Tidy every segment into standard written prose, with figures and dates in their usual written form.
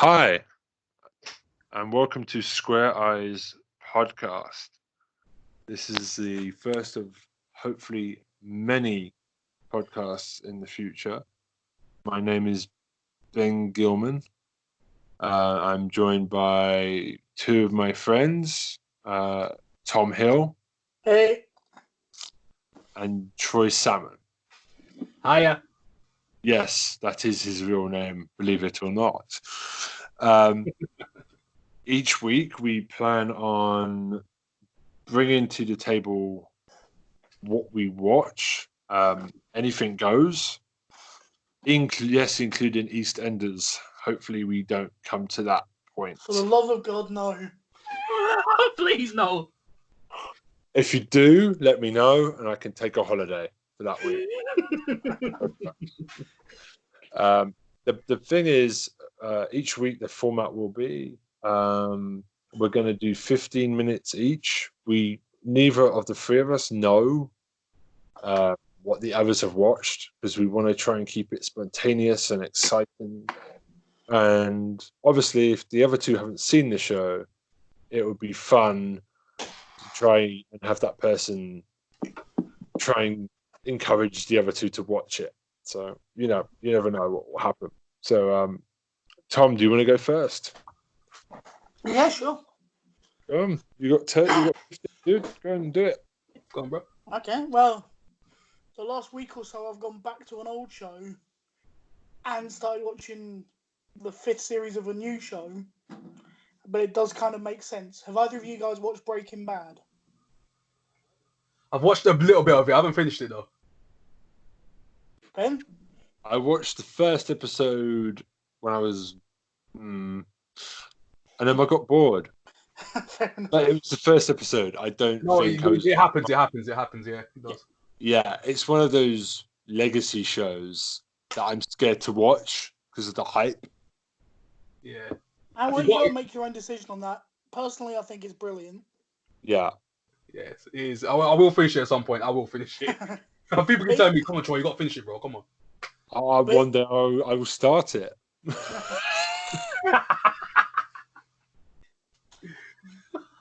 Hi, and welcome to Square Eyes podcast. This is the first of hopefully many podcasts in the future. My name is Ben Gilman. I'm joined by two of my friends, Tom Hill Hey. and Troy Salmon. Hiya. Yes, that is his real name, believe it or not. Each week we plan on bringing to the table what we watch. Anything goes. Yes, including EastEnders. Hopefully we don't come to that point. For the love of God, no. Please, no. If you do, let me know and I can take a holiday for that week. The thing is, each week the format will be we're going to do 15 minutes each. Neither of the three of us know what the others have watched because we want to try and keep it spontaneous and exciting. And obviously, if the other two haven't seen the show, it would be fun to try and have that person try and encourage the other two to watch it. So, you never know what will happen. So, Tom, do you want to go first? Yeah, sure. You got 15, dude. Go and do it. Go on, bro. Okay, well, the last week or so I've gone back to an old show and started watching the 5th series of a new show, but it does kind of make sense. Have either of you guys watched Breaking Bad? I've watched a little bit of it. I haven't finished it, though. Ben? I watched the first episode when I was... and then I got bored. Fair enough. But it was the first episode. I don't think it happens. It happens. Yeah, it does. Yeah, it's one of those legacy shows that I'm scared to watch because of the hype. Yeah. And well, you gotta make your own decision on that. Personally, I think it's brilliant. Yeah. Yes, it is. I will finish it at some point. I will finish it. People can tell me, come on, Troy, you got to finish it, bro. Come on. One day I will start it.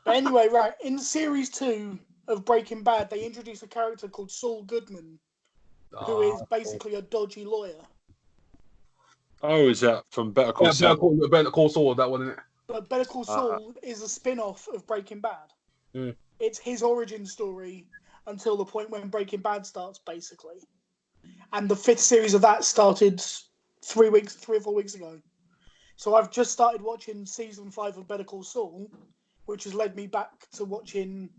But anyway, right, in series 2 of Breaking Bad, they introduced a character called Saul Goodman, who is basically a dodgy lawyer. Oh, is that from Better Call Saul? Better Call Saul, that one, isn't it? But Better Call Saul is a spin-off of Breaking Bad. Mm. It's his origin story until the point when Breaking Bad starts, basically. And the 5th series of that started 3 or 4 weeks ago. So I've just started watching season 5 of Better Call Saul, which has led me back to watching,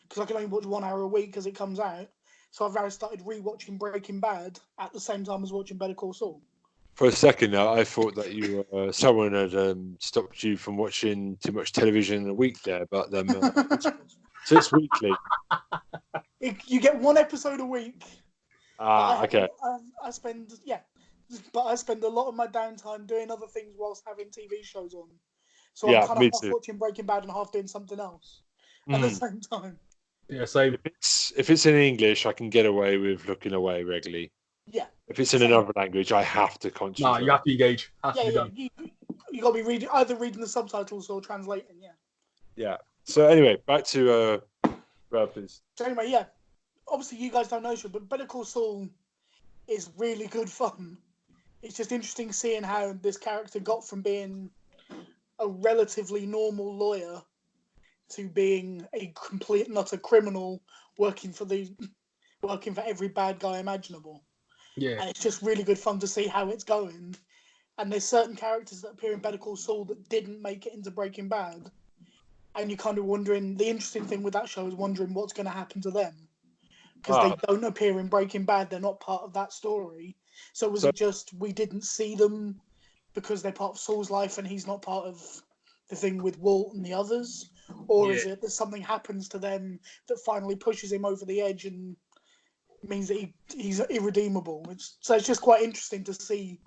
because I can only watch 1 hour a week as it comes out. So I've now started rewatching Breaking Bad at the same time as watching Better Call Saul. For a second now, I thought that you someone had stopped you from watching too much television in a week there, but so it's weekly. You get 1 episode a week. Okay. I spend a lot of my downtime doing other things whilst having TV shows on. So I'm kind of half watching Breaking Bad and half doing something else at the same time. Yeah, same. If it's in English, I can get away with looking away regularly. Yeah. If it's in another language, I have to concentrate. Nah, you have to engage. You got to be either reading the subtitles or translating. Yeah. Yeah. So anyway, back to please. So anyway, yeah. Obviously, you guys don't know shit, but Better Call Saul is really good fun. It's just interesting seeing how this character got from being a relatively normal lawyer to being a complete and utter criminal working for every bad guy imaginable. Yeah. And it's just really good fun to see how it's going. And there's certain characters that appear in Better Call Saul that didn't make it into Breaking Bad. And you're kind of wondering, the interesting thing with that show is wondering what's going to happen to them. Because they don't appear in Breaking Bad, they're not part of that story. So was it just we didn't see them because they're part of Saul's life and he's not part of the thing with Walt and the others? Or is it that something happens to them that finally pushes him over the edge and means that he's irredeemable? So it's just quite interesting to see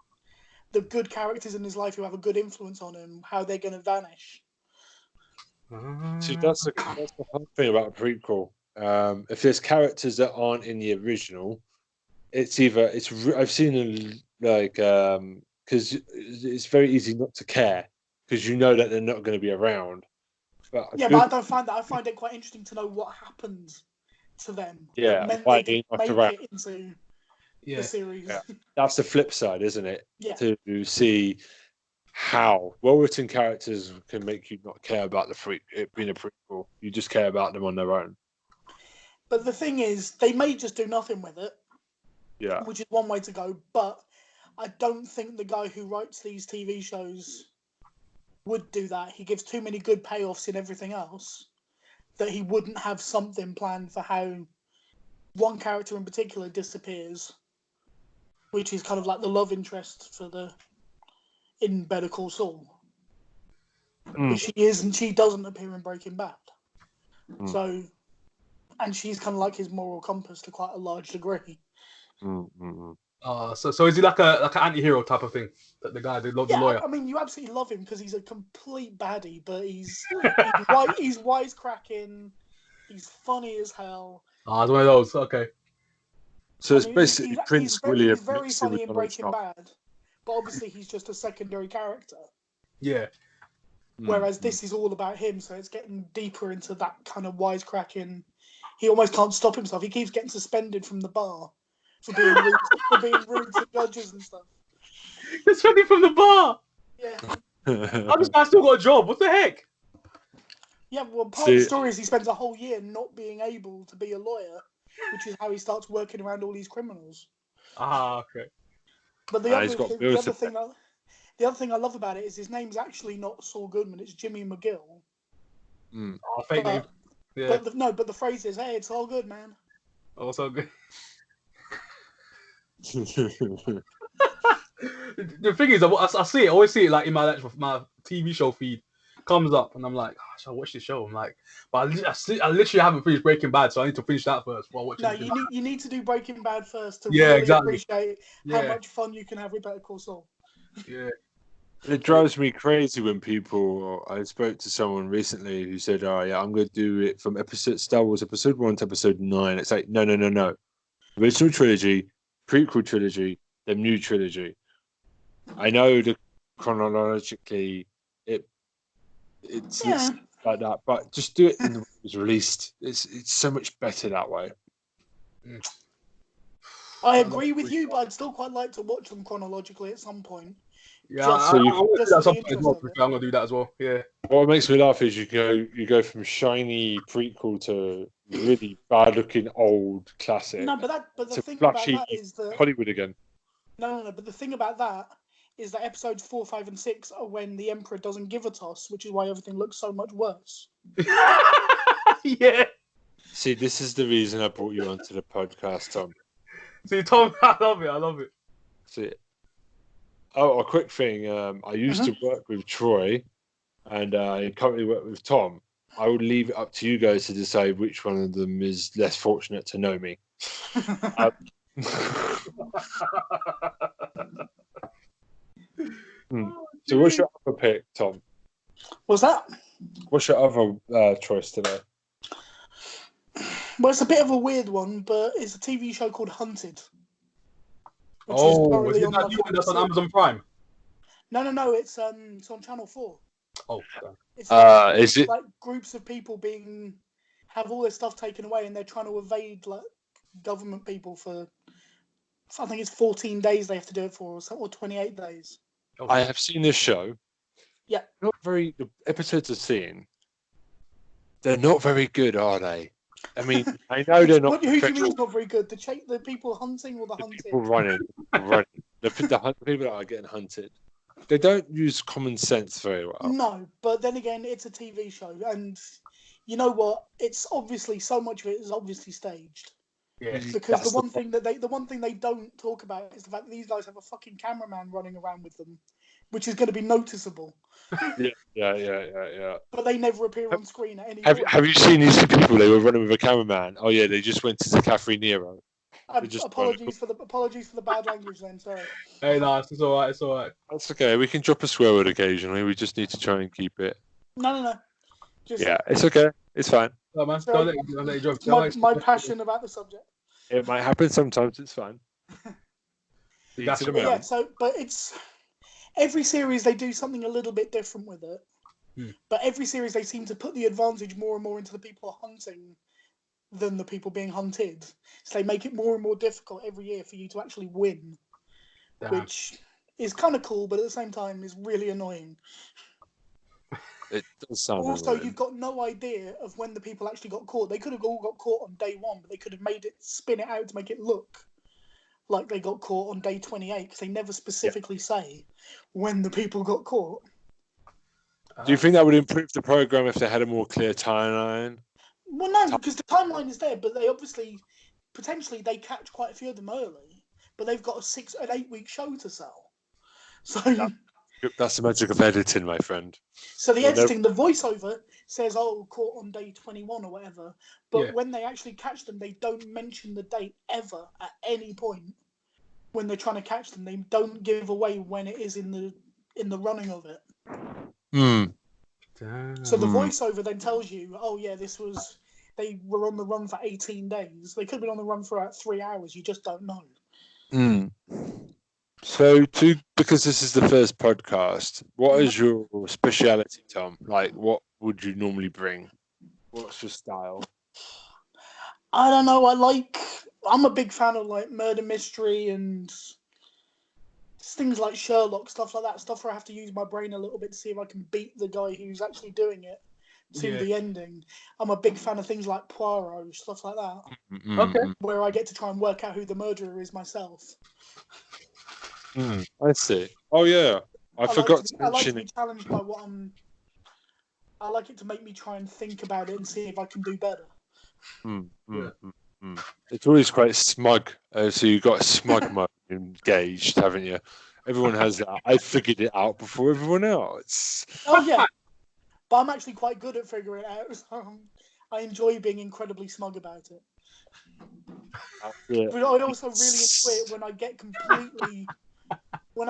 the good characters in his life who have a good influence on him, how they're going to vanish. See, that's the hard thing about a prequel. If there's characters that aren't in the original, it's I've seen because it's very easy not to care because you know that they're not going to be around. But but I don't find that. I find it quite interesting to know what happened to them. Yeah, that meant why they not could around? make it into Yeah. the series. Yeah. That's the flip side, isn't it? Yeah. To see how well-written characters can make you not care about it being a prequel. You just care about them on their own. But the thing is, they may just do nothing with it. Yeah. Which is one way to go. But I don't think the guy who writes these TV shows would do that. He gives too many good payoffs in everything else that he wouldn't have something planned for how one character in particular disappears, which is kind of like the love interest in Better Call Saul. But she doesn't appear in Breaking Bad. So, and she's kind of like his moral compass to quite a large degree. So is he like an anti-hero type of thing? The guy, the lawyer. I mean, you absolutely love him because he's a complete baddie, but he's wisecracking. He's funny as hell. It's one of those. Okay. So it's basically Prince William. He's very funny in Breaking Bad, but obviously he's just a secondary character. Yeah. Whereas this is all about him, so it's getting deeper into that kind of wisecracking. He almost can't stop himself. He keeps getting suspended from the bar for being rude to judges and stuff. Suspended from the bar. Yeah. How this guy still got a job? What the heck? Yeah, well, part of the story is he spends a whole year not being able to be a lawyer, which is how he starts working around all these criminals. Okay. But the other thing I love about it is his name's actually not Saul Goodman; it's Jimmy McGill. Fake name. Yeah. But the phrase is, "Hey, it's all good, man." Oh, so good. The thing is, I see it. I always see it like in my TV show feed. Comes up and I'm like, should I watch this show? I'm like, but I literally haven't finished Breaking Bad, so I need to finish that first before I watch it. No, you need to do Breaking Bad first to really appreciate how much fun you can have with Better Call Saul. Yeah. It drives me crazy when I spoke to someone recently who said, "Oh yeah, I'm going to do it from Star Wars episode 1 to episode 9." It's like, no. Original trilogy, prequel trilogy, the new trilogy. I know that chronologically it's like that, but just do it in the way it was released. It's so much better that way. I agree with you, but I'd still quite like to watch them chronologically at some point. Yeah, I'm gonna do that as well. Yeah. What makes me laugh is you go from shiny prequel to really bad-looking old classic. No, but the thing about that is that Hollywood again. No. But the thing about that is that episodes 4, 5, and 6 are when the Emperor doesn't give a toss, which is why everything looks so much worse. Yeah. See, this is the reason I brought you onto the podcast, Tom. See, Tom, I love it. See. Oh, a quick thing. I used to work with Troy, and I currently work with Tom. I would leave it up to you guys to decide which one of them is less fortunate to know me. So what's your other pick, Tom? What's that? What's your other choice today? Well, it's a bit of a weird one, but it's a TV show called Hunted. Is it that new one that's on Amazon Prime? No, it's on Channel 4. Oh, it's is it like groups of people have all their stuff taken away, and they're trying to evade like government people for, I think it's 14 days they have to do it for, or 28 days. I have seen this show. Yeah. The episodes I've seen, they're not very good, are they? I mean, I know they're not. Who do you mean it's not very good? The people hunting or the hunted? People running. The people that are getting hunted. They don't use common sense very well. No, but then again, it's a TV show, and you know what? It's obviously, so much of it is obviously staged. Yeah. Because the one thing they don't talk about is the fact that these guys have a fucking cameraman running around with them, which is going to be noticeable. Yeah. But they never appear on screen at any Have point. Have you seen these two people? They were running with a cameraman. Oh yeah, they just went to the Cafe Nero. Apologies for the bad language then. Sorry. Hey, no, it's all right. It's all right. That's okay. We can drop a swear word occasionally. We just need to try and keep it. No. It's okay. It's fine. No, man. Sorry. Don't let you drop. My passion about the subject. It might happen sometimes. It's fine. But it's every series they do something a little bit different with it. Hmm. But every series they seem to put the advantage more and more into the people hunting than the people being hunted. So they make it more and more difficult every year for you to actually win, which is kind of cool, but at the same time is really annoying. It does sound Also, annoying. you've got no idea of when the people actually got caught. They could have all got caught on day 1, but they could have made it spin it out to make it look like they got caught on day 28 because they never specifically say when the people got caught. Do you think that would improve the program if they had a more clear timeline? Well, no, because the timeline is there, but they obviously, potentially, they catch quite a few of them early, but they've got an 8-week show to sell. So, That's the magic of editing, my friend. so the editing, the voiceover says, "Oh, caught on day 21 or whatever," but when they actually catch them, they don't mention the date ever at any point. When they're trying to catch them, they don't give away when it is in the running of it. So the voiceover then tells you, "Oh yeah, they were on the run for 18 days. They could have been on the run for 3 hours. You just don't know." So, because this is the first podcast, what is your speciality, Tom? Like, what would you normally bring? What's your style? I don't know. I'm a big fan of like murder mystery and things like Sherlock, stuff like that. Stuff where I have to use my brain a little bit to see if I can beat the guy who's actually doing it to the ending. I'm a big fan of things like Poirot, stuff like that. Okay. Where I get to try and work out who the murderer is myself. I see. Oh yeah, I forgot to mention I like to be challenged by what I like it to make me try and think about it and see if I can do better. It's always quite smug. So you've got a smug mode engaged, haven't you? Everyone has that. I figured it out before everyone else. Oh yeah, but I'm actually quite good at figuring it out. So I enjoy being incredibly smug about it. But I also really enjoy it when I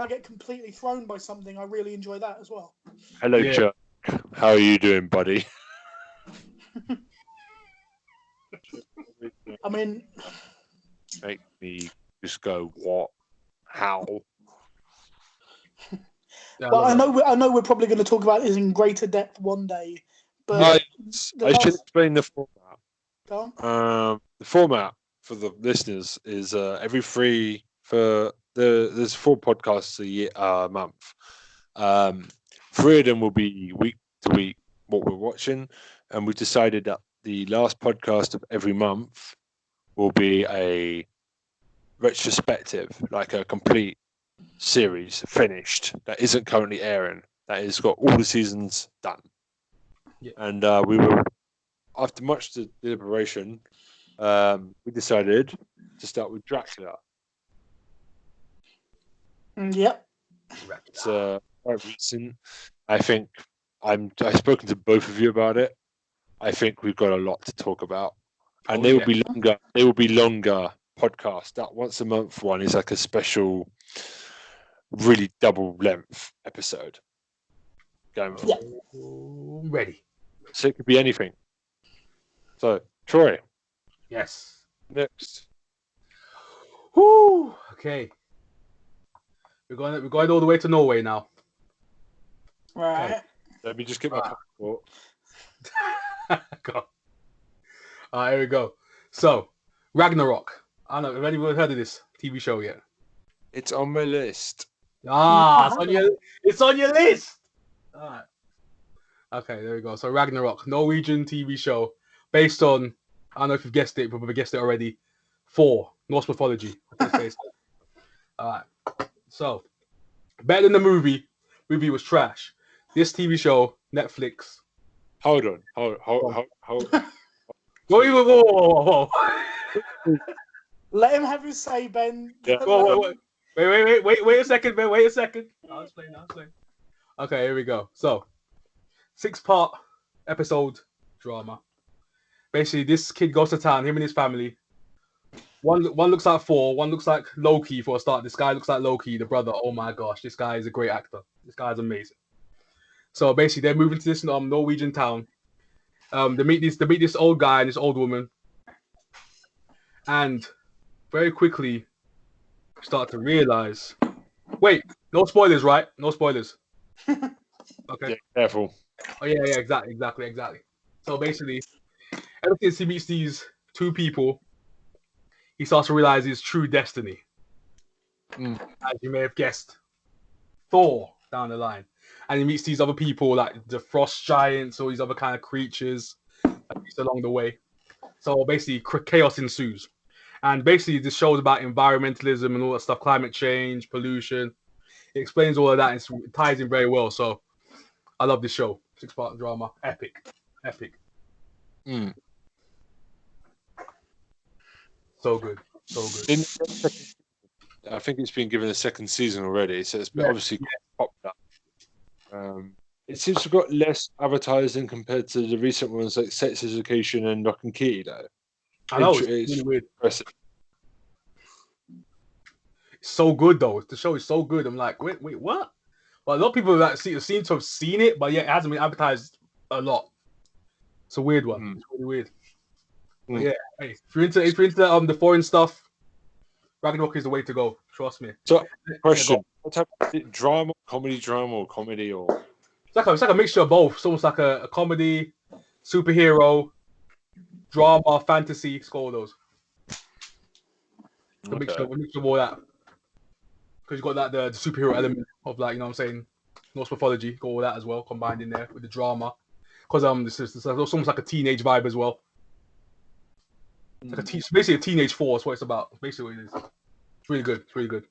get completely thrown by something. I really enjoy that as well. Hello, Chuck. How are you doing, buddy? I mean, make me just go, what? How? But I know we're probably going to talk about this in greater depth one day. But I should explain the format. Go on. The format for the listeners is every there's 4 podcasts a month. 3 of them will be week to week what we're watching, and we decided that the last podcast of every month will be a retrospective, like a complete series finished that isn't currently airing, that has got all the seasons done. And we were, after much deliberation, we decided to start with Dracula. Yep. It's quite recent. I think I've spoken to both of you about it. I think we've got a lot to talk about, and they will be longer. They will be longer podcasts. That once a month one is like a special, really double length episode. Going ready. So it could be anything. So Troy. Yes. Next. Whoo. Okay. We're going all the way to Norway now. Right. Okay. Let me just get my passport. Go. All right, here we go. So, Ragnarok. I don't know. Have anyone heard of this TV show yet? It's on my list. It's on your list. All right. Okay, there we go. So, Ragnarok, Norwegian TV show based on, I don't know if you've guessed it, but we've guessed it already. Thor, Norse mythology. All right. So, better than the movie. Movie was trash. This TV show, Netflix. Hold on. Whoa. Let him have his say, Ben. Yeah. Wait a second, Ben. Wait a second. I'll explain. Okay, here we go. So, 6-part episode drama. Basically, this kid goes to town, him and his family. One looks like Thor, one looks like Loki for a start. This guy looks like Loki, the brother. Oh my gosh, this guy is a great actor. This guy is amazing. So basically, they're moving to this Norwegian town. They meet this old guy and this old woman, and very quickly start to realize, wait, No spoilers, right? No spoilers. Okay. Yeah, careful. Oh yeah, exactly. So basically, ever since he meets these two people, he starts to realize his true destiny. Mm. As you may have guessed, Thor down the line, and he meets these other people like the frost giants, all these other kind of creatures that meets along the way. So basically, chaos ensues, and basically this shows about environmentalism and all that stuff, climate change, pollution. It explains all of that. And it ties in very well. So I love this show. 6-part drama, epic. Mm. So good. I think it's been given a second season already, so it's been obviously quite popular. It seems to have got less advertising compared to the recent ones like Sex Education and Lock and Key, though. I know, it's really weird. Impressive. It's so good, though. The show is so good. I'm like, wait, what? Well, a lot of people that seem to have seen it, but yeah, it hasn't been advertised a lot. It's a weird one. It's really weird. But yeah, hey, if you're into the foreign stuff, Ragnarok is the way to go. Trust me. So, question: what type of drama, or comedy, or? It's like a mixture of both. It's almost like a comedy, superhero, drama, fantasy. It's got all those. A mixture of all that. Because you got that the superhero element of, like, you know what I'm saying, Norse mythology, got all that as well combined in there with the drama. Because this is almost like a teenage vibe as well. It's like basically a teenage force. What it's about. It's basically what it is. It's really good. It's really good.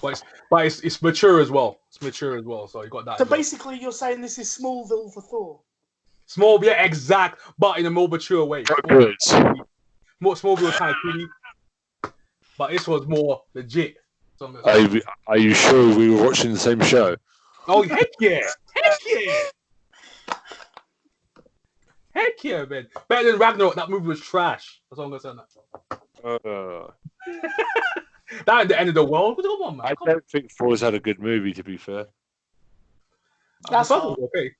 But it's mature as well. It's mature as well. So you got that. So basically, you're saying this is Smallville for Thor. Small, yeah, exact, but in a more mature way. Smallville was kind of kiddie, but this was more legit. Are you sure we were watching the same show? Oh, heck yeah! Heck yeah, man. Better than Ragnarok. That movie was trash. That's all I'm going to say. That ain't the end of the world. Come on, man. I don't think Thor's had a good movie, to be fair. That's okay.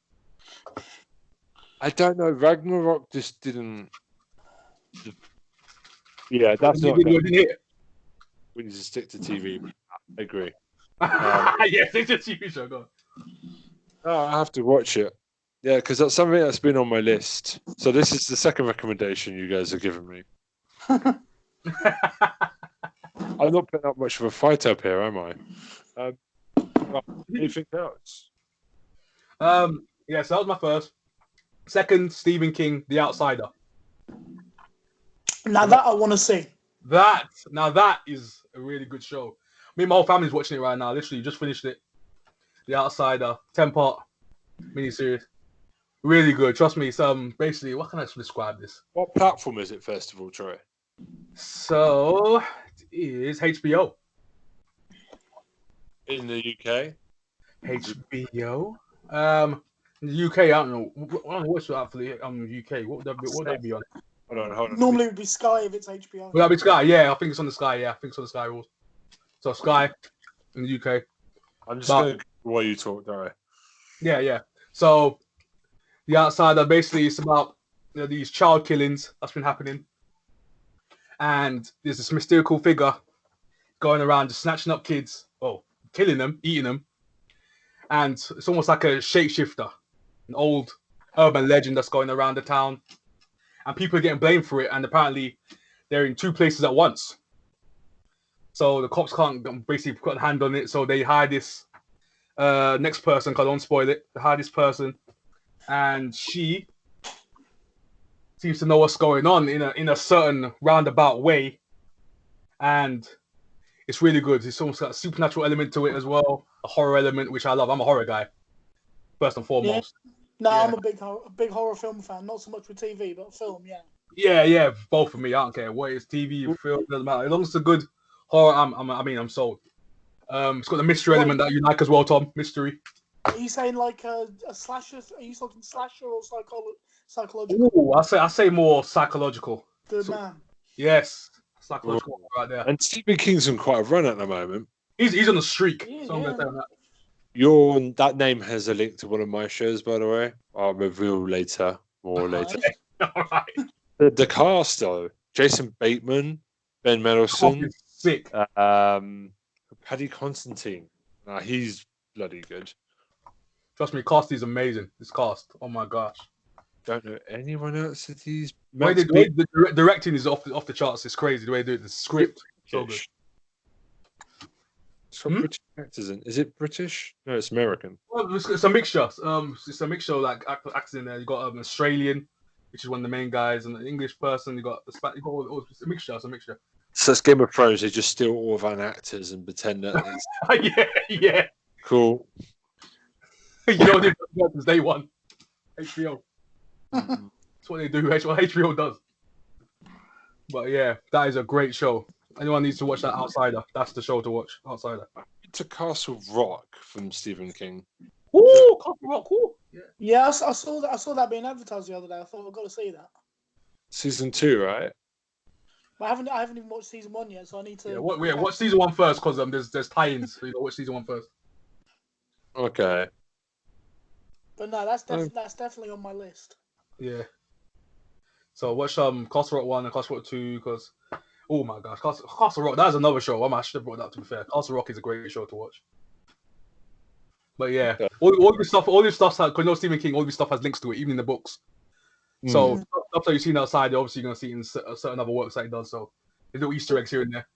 I don't know. Ragnarok just didn't. Yeah, that's not. We need to stick to TV. I agree. Yeah, stick to TV show. Go on. I have to watch it. Yeah, because that's something that's been on my list. So this is the second recommendation you guys have given me. I'm not putting up much of a fight up here, am I? Anything else? Yeah, so that was my first. Second, Stephen King, The Outsider. Now that I want to see. That is a really good show. Me and my whole family's watching it right now. Literally, just finished it. The Outsider, 10-part miniseries. Really good. Trust me. It's basically, what can I describe this? What platform is it, first of all, Troy? So it is HBO. In the UK? HBO? In the UK, I don't know. What's that for the UK? What would that be on? Hold on. Normally it would be Sky if it's HBO. Would that be Sky? Yeah, I think it's on the Sky. Yeah, I think it's on the Sky rules. So Sky in the UK. I'm just going to while you talk, don't I? Yeah. So The Outsider, basically, it's about these child killings that's been happening. And there's this mystical figure going around just snatching up kids, killing them, eating them. And it's almost like a shapeshifter, an old urban legend that's going around the town. And people are getting blamed for it. And apparently they're in two places at once. So the cops can't basically put a hand on it. So they hire this next person, because I don't spoil it. They hire this person. And she seems to know what's going on in a certain roundabout way. And it's really good. It's almost got a supernatural element to it as well. A horror element, which I love. I'm a horror guy, first and foremost. Yeah. No, yeah. I'm a big horror film fan. Not so much with TV, but film, yeah. Yeah, both of me. I don't care what it's TV, film, doesn't matter. As long as it's a good horror, I'm sold. It's got the mystery element that you like as well, Tom. Mystery. Are you saying like a slasher? Are you talking slasher or psychological? Ooh, I say more psychological. Good man. Yes, psychological right there. And Stephen King's on quite a run at the moment. He's on a streak. Yeah, so I'm gonna say that. That name has a link to one of my shows, by the way. I'll reveal later. All right. The cast though: Jason Bateman, Ben Mendelsohn, sick. Paddy Constantine. Nah, he's bloody good. Trust me, cast is amazing. This cast, oh my gosh. Don't know anyone else that he's. The way the directing is off the charts. It's crazy. The way they do it, the script, so good. It's got British actors in. Is it British? No, it's American. Well, it's a mixture. It's a mixture of like actors in there. You got an Australian, which is one of the main guys, and an English person. You got the Spanish. You got it's a mixture. It's a mixture. So it's Game of Thrones. They just steal all of our actors and pretend that it's yeah. cool. You know they've done since day one. HBO. That's what they do. That's what HBO does. But yeah, that is a great show. Anyone needs to watch that. Outsider. That's the show to watch. Outsider. To Castle Rock from Stephen King. Ooh, Castle Rock. Cool. Yeah, I saw that. I saw that being advertised the other day. I thought I've got to see that. Season 2, right? But I haven't even watched season 1 yet, so I need to. Yeah, watch season 1 first, because there's tie-ins. So you gotta watch season 1 first. Okay. But no, that's definitely on my list. Yeah. So watch Castle Rock 1 and Castle Rock 2, because oh my gosh, Castle Rock, that's another show. I should have brought that up, to be fair. Castle Rock is a great show to watch. But yeah, okay. all this stuff, because you know Stephen King, all this stuff has links to it, even in the books. So stuff that you've seen outside, you're obviously going to see it in certain other works that he does. So there's little Easter eggs here and there.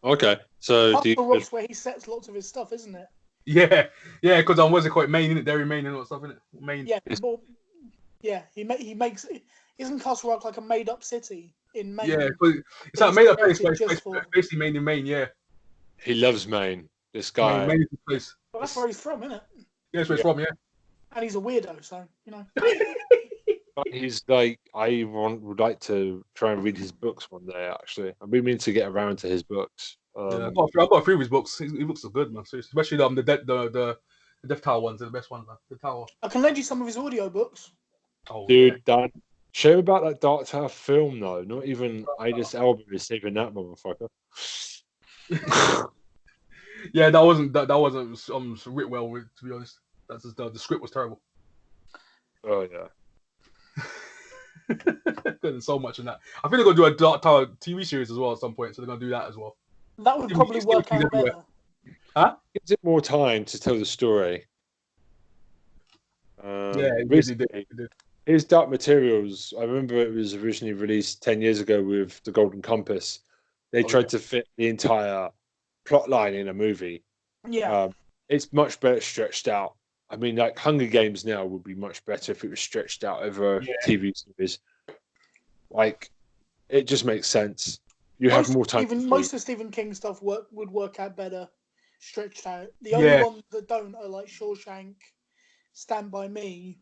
Okay, so Castle Rock's where he sets lots of his stuff, isn't it? Yeah, because what's it called? Maine, innit? Dairy Maine and all that stuff, innit? Maine. Yeah, yeah. He makes. Isn't Castle Rock like a made-up city in Maine? Yeah, it's like a made-up place, but it's basically Maine in Maine. Yeah. He loves Maine. This guy. Maine is the place. Well, that's where he's from, isn't it? Yeah, that's where he's from. Yeah. And he's a weirdo, so you know. He's like, would like to try and read his books one day. Actually, I've been meaning to get around to his books. I've got a few of his books. His books are good, man. Seriously. Especially the Death Tower ones are the best ones, man. The Tower. I can lend you some of his audio books. Oh, dude, yeah. Shame about that Dark Tower film, though. Not even Idris Elba is saving that motherfucker. Yeah, that wasn't writ well, to be honest. That's just, the script was terrible. Oh yeah. There's so much in that. I think they're gonna do a Dark Tower TV series as well at some point, so they're gonna do that as well. That would probably work out better. Huh? Gives it more time to tell the story. Yeah, it really did. His Dark Materials, I remember it was originally released 10 years ago with The Golden Compass. They tried to fit the entire plot line in a movie. Yeah. It's much better stretched out. I mean, like Hunger Games now would be much better if it was stretched out over a TV series. Like, it just makes sense. You have more time. Even most of Stephen King stuff would work out better stretched out. The only ones that don't are like Shawshank, Stand By Me.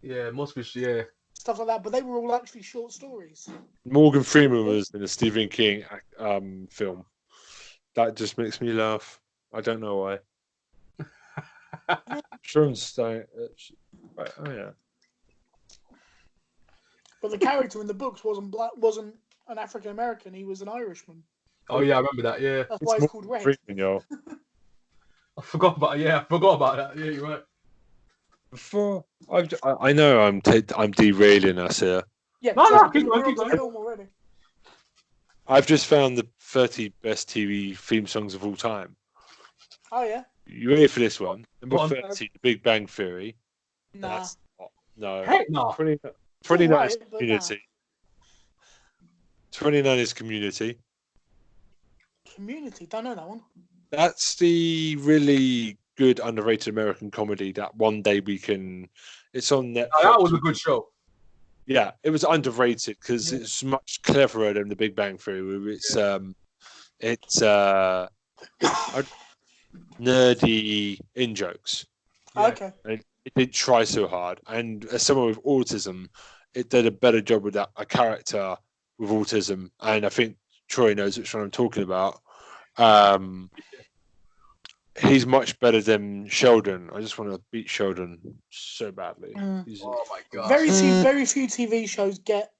Yeah, must be, yeah. Stuff like that, but they were all actually short stories. Morgan Freeman was in a Stephen King film. That just makes me laugh. I don't know why. Schoenstein. Right. Oh yeah. But the character in the books wasn't an African American. He was an Irishman. Oh yeah, I remember that. Yeah. That's why it's called Red. Freeman, yo. I forgot about that. Yeah, you're right. Before I know I'm derailing us here. Yeah. No, keep going. Film already. I've just found the 30 best TV theme songs of all time. Oh yeah. You ready for this one? Number 30, The Big Bang Theory. Nah. No. Heck no. 29 is Community. Nah. 29 is Community. Community? Don't know that one. That's the really good underrated American comedy that one day we can... It's on Netflix. Oh, that was a good show. Yeah, it was underrated because it's much cleverer than The Big Bang Theory. It's nerdy in-jokes. Okay. And it didn't try so hard. And as someone with autism, it did a better job with a character with autism. And I think Troy knows which one I'm talking about. He's much better than Sheldon. I just want to beat Sheldon so badly. Oh my god! Very few TV shows get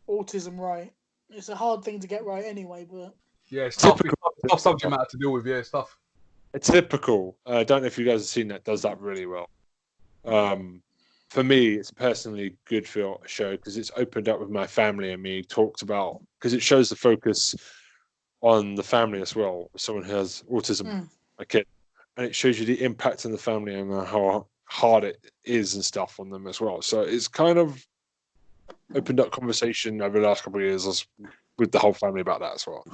autism right. It's a hard thing to get right anyway, but yeah, it's tough subject matter to deal with. Yeah, stuff. It's typical. I don't know if you guys have seen that. Does that really well? For me, it's personally good for a show because it's opened up with my family and me. Talked about because it shows the focus on the family as well. Someone who has autism, a kid, and it shows you the impact on the family and how hard it is and stuff on them as well. So it's kind of opened up conversation over the last couple of years with the whole family about that as well.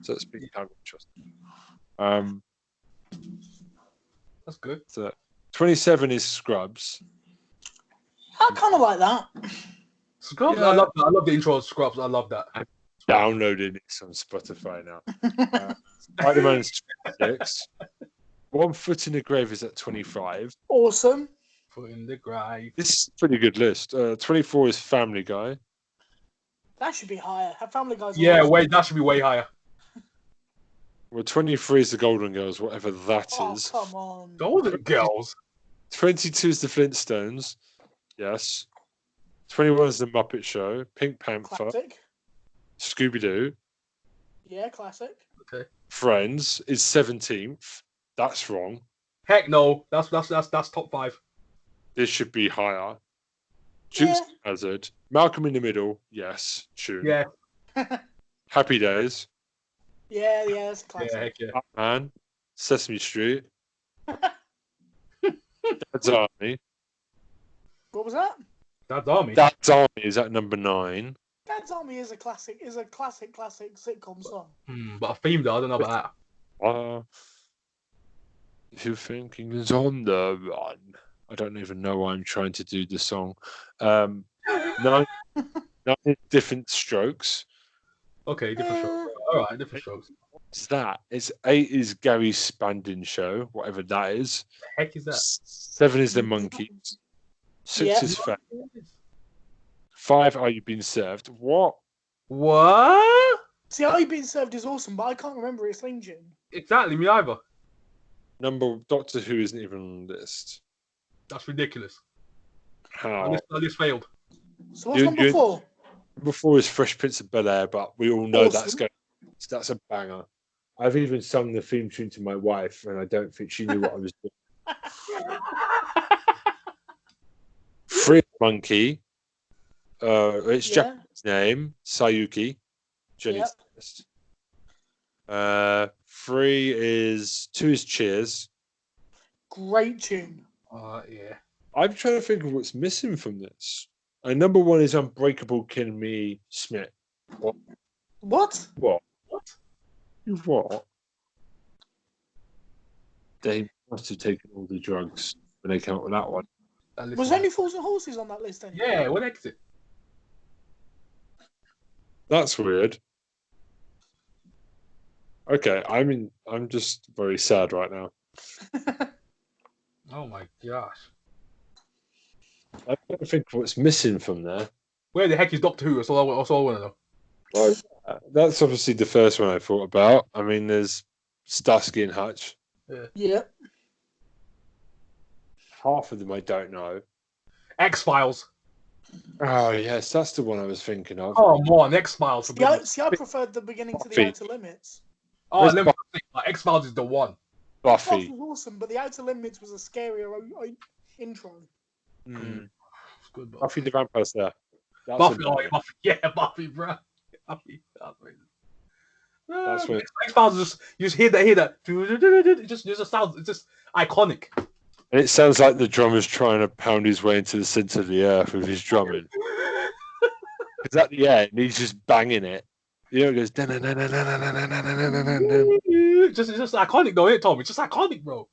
So it's been kind of interesting. That's good. So 27 is Scrubs. I kind of like that. Scrubs, Yeah. I love that. I love the intro of Scrubs. I love that. I'm downloading it on Spotify now. Spider-Man's 26. One Foot in the Grave is at 25. Awesome. Foot in the grave. This is a pretty good list. 24 is Family Guy. That should be higher. Have Family Guys. Yeah, awesome. wait, that should be way higher. Well, 23 is the Golden Girls, whatever that is. Oh, come on. Golden Girls. 22 is the Flintstones. Yes. 21 is the Muppet Show. Pink Panther. Classic. Scooby-Doo. Yeah, classic. Okay. Friends is 17th. That's wrong. Heck no. That's top 5. This should be higher. Dukes of Hazzard. Malcolm in the Middle. Yes. Tune. Yeah. Happy Days. Yeah, it's classic. Yeah, heck yeah. Batman. Sesame Street. Dad's Army. What was that? That's Army. Dad's Army is at number 9. Dad's Army is a classic sitcom song. But a theme though, I don't know about If you're thinking is on the run. I don't even know why I'm trying to do the song. 9 different strokes. that. Okay, different strokes. Alright, different strokes. What's that? It's 8 is Gary Spandin Show, whatever that is. The heck is that? 7 is the Monkeys. 6 Yeah. is Fat. 5 Are You Being Served? What? What? See, Are You Being Served is awesome, but I can't remember its theme tune. Exactly, me either. Number Doctor Who isn't even on the list. That's ridiculous. How? I just failed. So what's number 4? Number 4 is Fresh Prince of Bel-Air, but we all know Awesome. that's a banger. I've even sung the theme tune to my wife, and I don't think she knew what I was doing. 3 Monkey. It's Japanese name, Sayuki. Jenny's list. 2 is Cheers. Great tune. Yeah. I'm trying to think of what's missing from this. And number 1 is Unbreakable Kimmy Schmidt. What? What? They must have taken all the drugs when they came up with that one. Was Only Fools and Horses on that list then? Yeah, what the heck is it? That's weird. Okay, I'm just very sad right now. Oh my gosh. I don't think what's missing from there. Where the heck is Doctor Who? That's all I want to know. Well, that's obviously the first one I thought about. I mean, there's Starsky and Hutch. Yeah. Half of them I don't know. X-Files. Oh, yes, that's the one I was thinking of. Oh, more X-Files. See, I preferred the beginning to the Buffy. Outer Limits. Oh, let me think. X-Files is the one. Buffy. was awesome, but the Outer Limits was a scarier intro. Mm. It's good, but... Buffy the Vampire Slayer. That's Buffy, a- Buffy, yeah, Buffy, bro. Buffy. That's what- X-Files just you just hear that. It just sounds. It's just iconic. And it sounds like the drummer's trying to pound his way into the center of the earth with his drumming. Because at the end, he's just banging it. You know, it goes. It's just iconic, though, isn't it, Tom? It's just iconic, bro.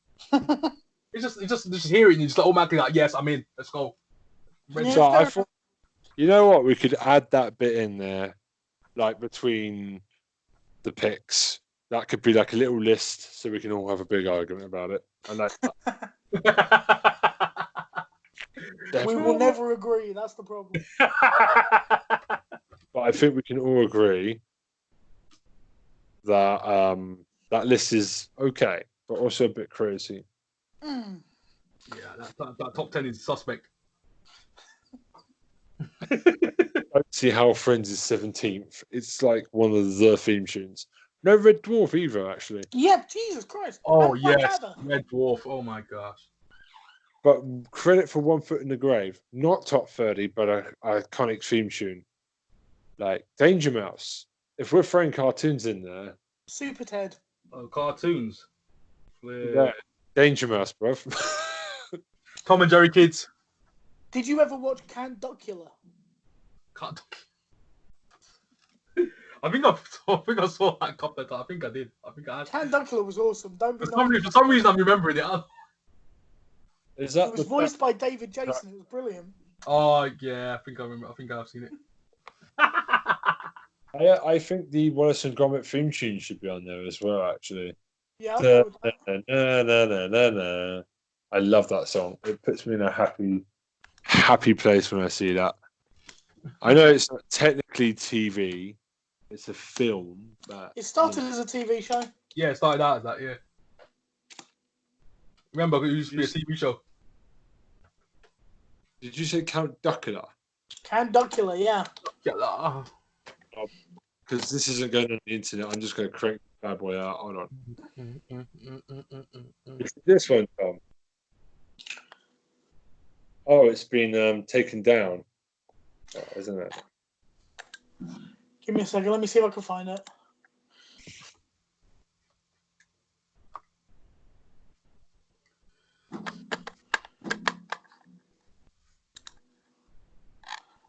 It's just hear it and you just automatically like, yes, I'm in. Let's go. Yeah. So I thought, you know what? We could add that bit in there, like between the picks. That could be like a little list, so we can all have a big argument about it. I like that. We will never agree. That's the problem. But I think we can all agree that that list is okay, but also a bit crazy. Mm. Yeah, that top 10 is suspect. I don't see how Friends is 17th. It's like one of the theme tunes. No Red Dwarf either, actually. Yeah, Jesus Christ. Oh, Black yes. Panther. Red Dwarf. Oh, my gosh. But credit for One Foot in the Grave. Not top 30, but an iconic theme tune. Like Danger Mouse. If we're throwing cartoons in there, Super Ted. Cartoons. Yeah. Danger Mouse, bro. Tom and Jerry kids. Did you ever watch Dracula? I think I saw that couple of times. I think I did. I think I had. Dracula was awesome. Don't be For some reason, I'm remembering it. Is that It was voiced by David Jason. It was brilliant. Oh yeah, I think I remember. I think I've seen it. I think the Wallace and Gromit theme tune should be on there as well, actually. Yeah, I'll go with Da-na-na-na-na. I love that song. It puts me in a happy place when I see that. I know it's not technically TV, it's a film, but It started as a TV show. Yeah, it started out as that. Yeah. Remember, it used to be a TV show. Did you say Count Dracula? Dracula, yeah. Because this isn't going on the internet, I'm just going to crank the bad boy out. Hold on. It's this one, Tom. Oh, it's been taken down, isn't it? Give me a second. Let me see if I can find it.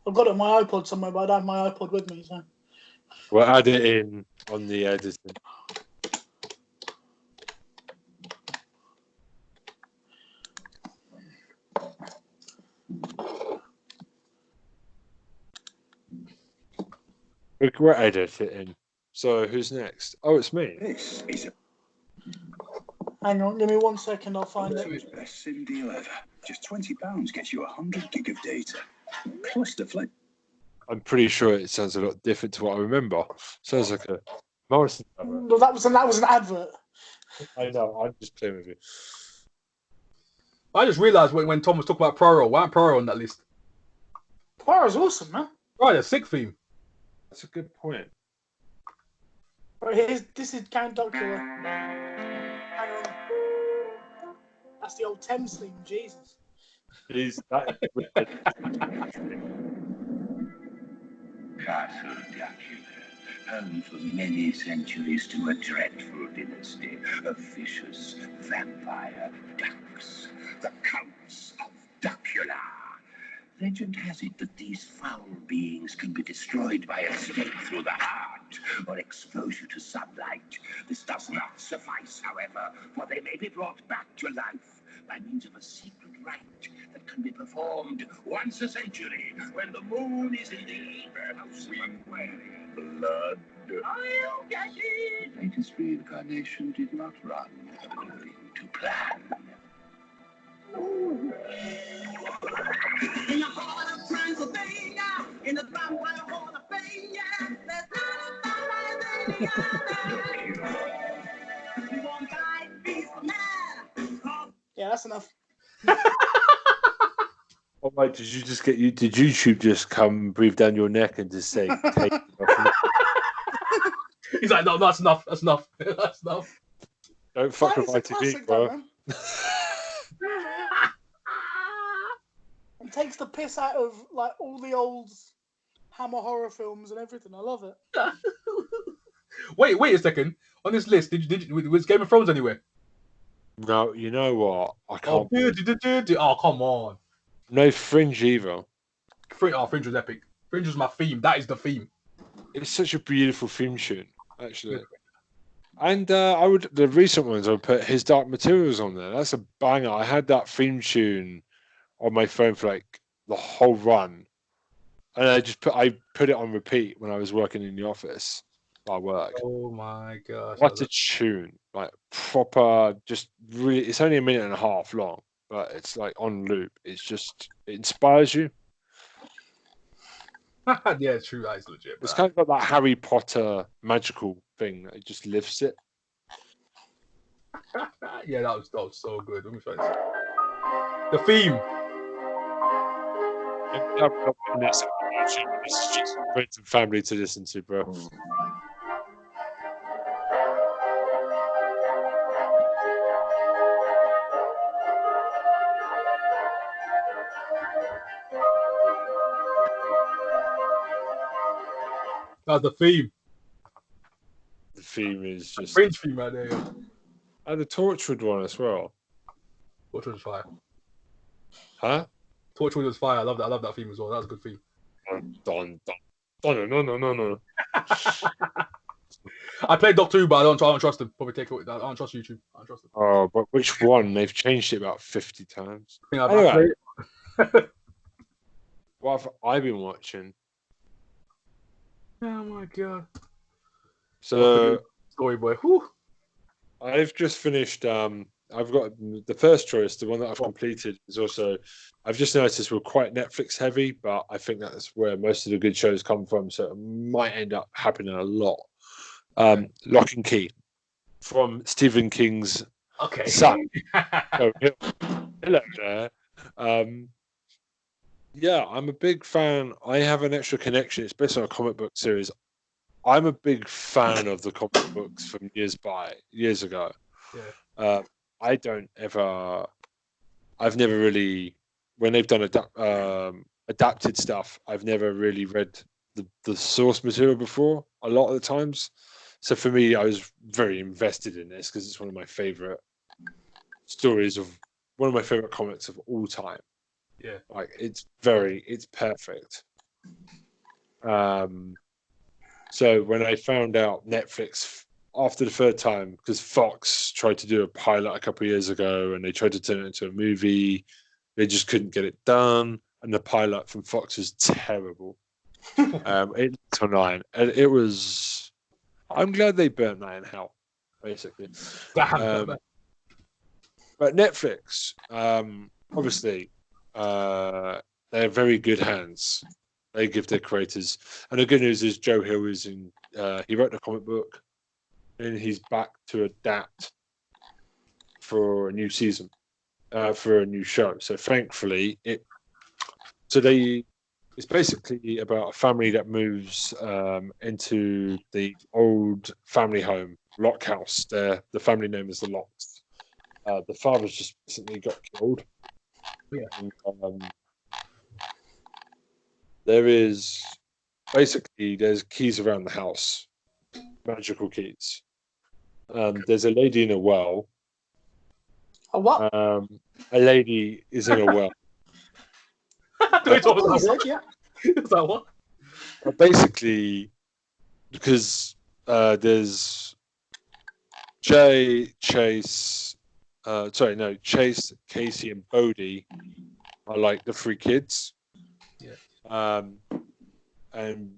I've got it on my iPod somewhere, but I don't have my iPod with me, so. We'll add it in on the editing. We'll edit it in. So who's next? Oh, it's me. This is Hang on, give me 1 second. I'll find it. Torchwood's best SIM deal ever. Just £20 gets you 100 gig of data. Plus the flex. I'm pretty sure it sounds a lot different to what I remember. Sounds like a Morrison cover. Well, that was an advert. I know. I'm just playing with you. I just realised when Tom was talking about Proro, why aren't Proro on that list? Poirot's awesome, man. Right, a sick theme. That's a good point. Right, this is Count Dracula. Hang on. That's the old Thames theme, Jesus. Castle Dracula, home for many centuries to a dreadful dynasty of vicious vampire ducks, the Counts of Dracula. Legend has it that these foul beings can be destroyed by a stake through the heart or exposure to sunlight. This does not suffice, however, for they may be brought back to life by means of a secret rite that can be performed once a century when the moon is in the house of Aquarian blood. I'll get it! Latest reincarnation did not run according to plan. In the heart of Transylvania, in the vampire hall of fame, yeah, there's not a vampire. You won't die, beast man. Yeah, that's enough. Oh, mate, did YouTube just come breathe down your neck and just say, take it off? He's like, no, that's enough. That's enough. That's enough. Don't fuck with That is a ITV, classic, bro. though, man. It takes the piss out of like all the old Hammer horror films and everything. I love it. Wait a second. On this list, was Game of Thrones anywhere? No, you know what? I Oh, can't. oh, come on. No Fringe either. Fringe was epic. Fringe was my theme. That is the theme. It's such a beautiful theme tune, actually. And the recent ones, I would put His Dark Materials on there. That's a banger. I had that theme tune on my phone for like the whole run, and I put it on repeat when I was working in the office by work. Oh my gosh! What a tune! Like proper, just really. It's only a minute and a half long, but it's like on loop. It inspires you. Yeah, it's true. That is legit. It's kind of got that Harry Potter magical thing that it just lifts it. Yeah, that was so good. Let me try this. The theme. This is just for friends and family to listen to, bro. That's the theme. The theme is just. Fringe theme right there. Yeah. And the Torchwood one as well. Torchwood was fire. Huh? Torchwood was fire. I love that theme as well. That was a good theme. Don. No. I played Doctor Who, but I don't trust him. Probably take it. I don't trust YouTube. I don't trust him. Oh, but which one? They've changed it about 50 times. Anyway. What have I been watching? Oh my god. So Story boy. Whew. I've just finished. I've got the first choice, the one that I've completed is also. I've just noticed we're quite Netflix heavy, but I think that's where most of the good shows come from. So it might end up happening a lot. Lock and Key from Stephen King's son. Oh, hello there. Yeah, I'm a big fan. I have an extra connection. It's based on a comic book series. I'm a big fan of the comic books from years ago. Yeah. I've never really, when they've done adapted stuff, I've never really read the source material before a lot of the times. So for me, I was very invested in this because it's one of my favorite stories of one of my favorite comics of all time. Yeah. Like it's perfect. So when I found out Netflix after the third time, because Fox tried to do a pilot a couple of years ago and they tried to turn it into a movie, they just couldn't get it done. And the pilot from Fox was terrible. It's online. And it was. I'm glad they burnt that in hell, basically. But Netflix, obviously, they're very good hands. They give their creators, and the good news is Joe Hill is in. He wrote the comic book, and he's back to adapt for a new season, for a new show. So thankfully, it's basically about a family that moves into the old family home, Lock House. The family name is the Locks. The father's just recently got killed. Yeah. And, there's keys around the house, magical keys. There's a lady in a well. A what? A lady is in a well. Yeah. Is that what? Basically, because there's Chase, Casey, and Bodie are like the three kids. Yeah. And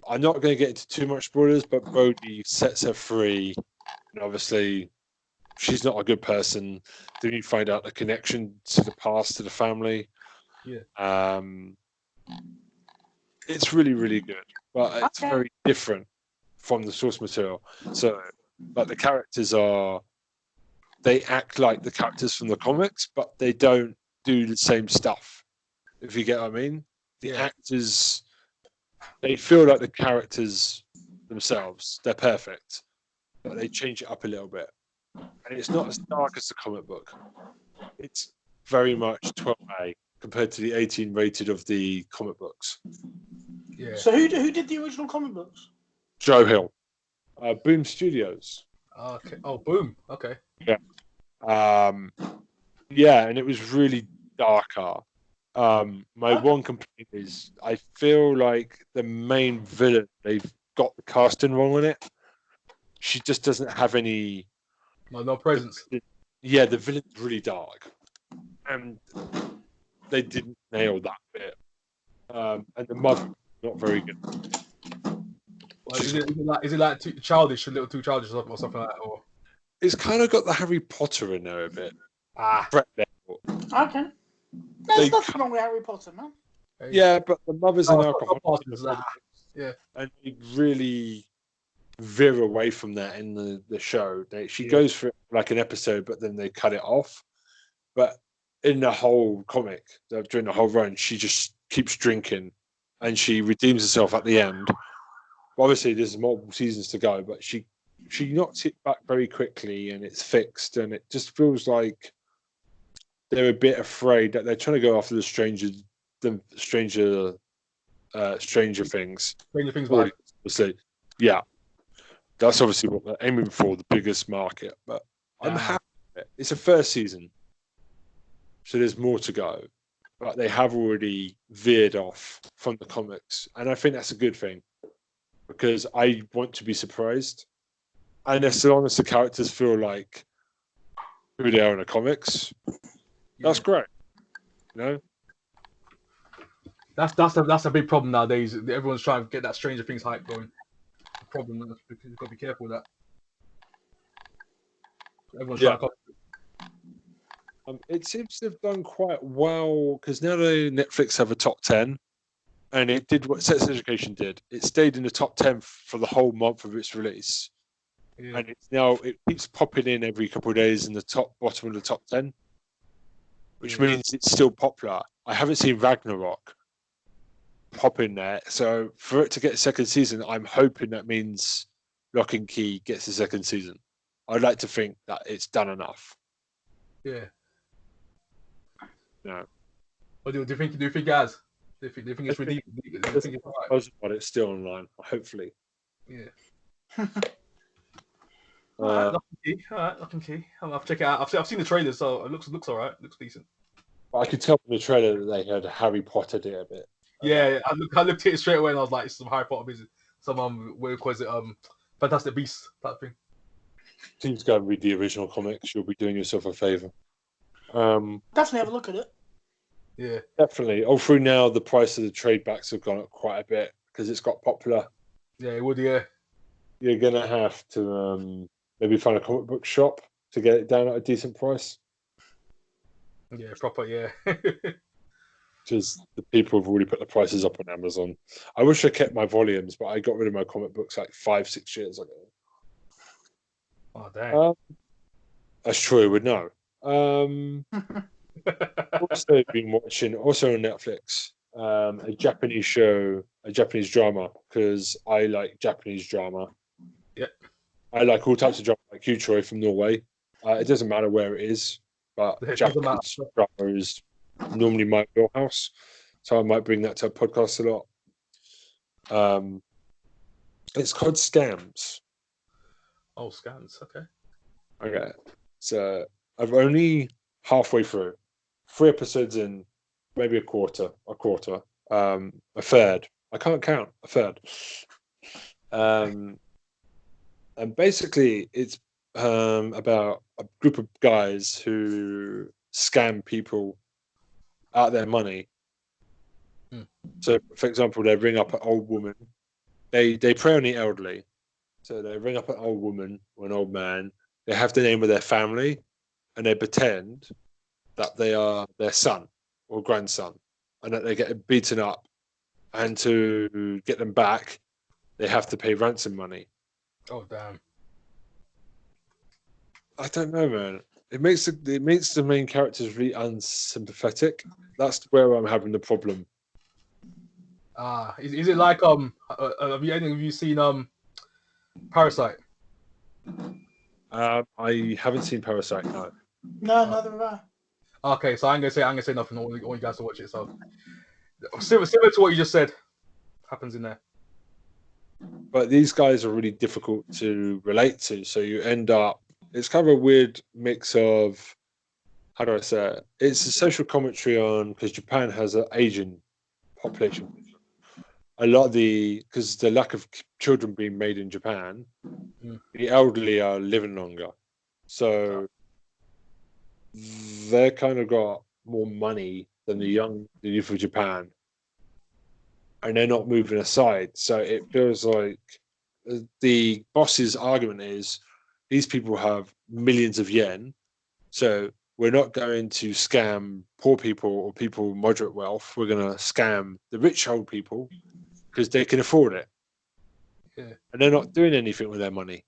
I'm not going to get into too much spoilers, but Bodhi sets her free, and obviously she's not a good person. Then you find out the connection to the past, to the family. Yeah. It's really, really good, but it's very different from the source material. So, but the characters they act like the characters from the comics, but they don't do the same stuff. If you get what I mean, the actors, they feel like the characters themselves. They're perfect, but they change it up a little bit, and it's not as dark as the comic book. It's very much 12A compared to the 18 rated of the comic books. Yeah. So who did the original comic books? Joe Hill, Boom Studios. Okay. Oh, Boom. Okay. Yeah. Yeah, and it was really darker. My one complaint is I feel like the main villain, they've got the casting wrong on it. She just doesn't have any. No presence. Yeah, the villain's really dark, and they didn't nail that bit. And the mother, not very good. Well, is it like too childish, a little too childish, or something like that? Or It's kind of got the Harry Potter in there a bit. Brett level. Okay. There's nothing wrong with Harry Potter, man. Yeah, but the mother's an alcoholic. Yeah. And they really veer away from that in the show. She goes for like an episode, but then they cut it off. But in the whole comic, during the whole run, she just keeps drinking, and she redeems herself at the end. Obviously, there's multiple seasons to go, but she knocks it back very quickly, and it's fixed, and it just feels like they're a bit afraid that they're trying to go after the Stranger Things. Stranger Things, obviously, yeah. That's obviously what they're aiming for, the biggest market. But I'm happy with it. It's a first season, so there's more to go. But they have already veered off from the comics, and I think that's a good thing because I want to be surprised. And as long as the characters feel like who they are in the comics, that's great. You know, that's a big problem nowadays. Everyone's trying to get that Stranger Things hype going. The problem is you've got to be careful with that. Everyone's trying to copy. It seems to have done quite well because now the Netflix have a top 10, and it did what Sex Education did. It stayed in the top 10 for the whole month of its release, and it keeps popping in every couple of days in the bottom of the top 10, which means it's still popular. I haven't seen Ragnarok pop in there, so for it to get a second season, I'm hoping that means Lock and Key gets a second season. I'd like to think that it's done enough. Yeah. No. What do you think? Do you think it has? Do you think it's redeemed? Do you think it's right? But it's still online, hopefully. Yeah. Alright, Lock and Key. I'll have to check it out. I've seen the trailer, so it looks alright. Looks decent. I could tell from the trailer that they had Harry Potter there a bit. Yeah, I looked at it straight away and I was like, it's some Harry Potter business. Some what was it? Fantastic Beasts type thing. Please go and read the original comics. You'll be doing yourself a favour. Definitely have a look at it. Yeah, definitely. All through now, the price of the trade backs have gone up quite a bit because it's got popular. Yeah, it would. Yeah, you're gonna have to maybe find a comic book shop to get it down at a decent price. Yeah, proper. Yeah. Because the people have already put the prices up on Amazon. I wish I kept my volumes, but I got rid of my comic books like 5-6 years ago. Oh dang! As Troy would know. Also been watching, also on Netflix, a Japanese show, a Japanese drama, because I like Japanese drama. Yeah. I like all types of drama, like you, Troy, from Norway. It doesn't matter where it is, but Japanese drama is normally my wheelhouse, so I might bring that to a podcast a lot. It's called Scams. Oh, Scams. Okay. Okay. So I've only halfway through, 3 episodes in, maybe a quarter, a third. I can't count, a third. And basically, it's about a group of guys who scam people out of their money. So, for example, they ring up an old woman. They prey on the elderly. So they ring up an old woman or an old man. They have the name of their family, and they pretend that they are their son or grandson, and that they get beaten up. And to get them back, they have to pay ransom money. Oh damn! I don't know, man. It makes the main characters really unsympathetic. That's where I'm having the problem. Is it like have you seen Parasite? I haven't seen Parasite. No. No, neither have I. Okay, so I'm gonna say nothing. I want you guys to watch it. So similar to what you just said happens in there. But these guys are really difficult to relate to, so you end up. It's kind of a weird mix of, how do I say it? It's a social commentary on, because Japan has an aging population. A lot of because the lack of children being made in Japan, the elderly are living longer. So they're kind of got more money than the youth of Japan. And they're not moving aside. So it feels like the boss's argument is these people have millions of yen. So we're not going to scam poor people or people with moderate wealth. We're going to scam the rich old people because they can afford it. Yeah. And they're not doing anything with their money.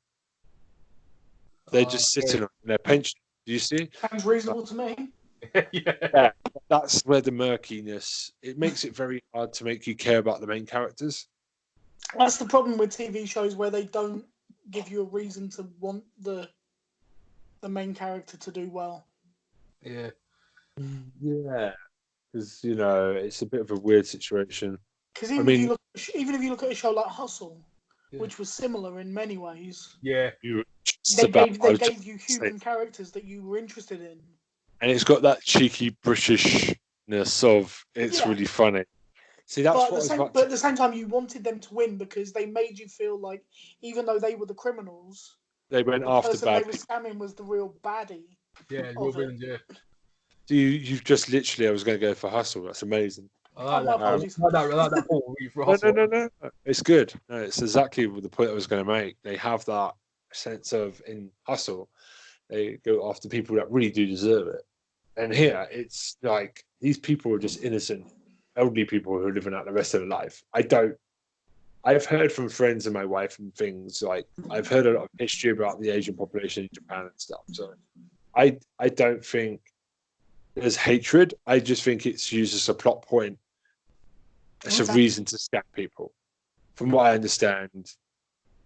They're just sitting on their pension. Do you see? Sounds reasonable to me. Yeah. That's where the murkiness, it makes it very hard to make you care about the main characters. That's the problem with TV shows where they don't give you a reason to want the main character to do well. Yeah. Yeah. Because, it's a bit of a weird situation. Because even if you look at a show like Hustle, which was similar in many ways. Yeah. You were just They about- I gave was you just human characters that you were interested in. and it's got that cheeky Britishness of it's Yeah. really funny. See, that's But what I was about at the same time, you wanted them to win because they made you feel like, even though they were the criminals, they went the after person bad they were people. scamming was the real baddie. Yeah, Of it. yeah. So you've just literally, I was going to go for Hustle. That's amazing. I like Oh, my that. apologies. I like that Paul for Hustle. No. It's good. No, it's exactly the point I was going to make. They have that sense of in Hustle, they go after people that really do deserve it. And here, it's like these people are just innocent, elderly people who are living out the rest of their life. I've heard from friends and my wife and things like I've heard a lot of history about the Asian population in Japan and stuff. So I don't think there's hatred. I just think it's used as a plot point. It's a reason to scam people. From what I understand,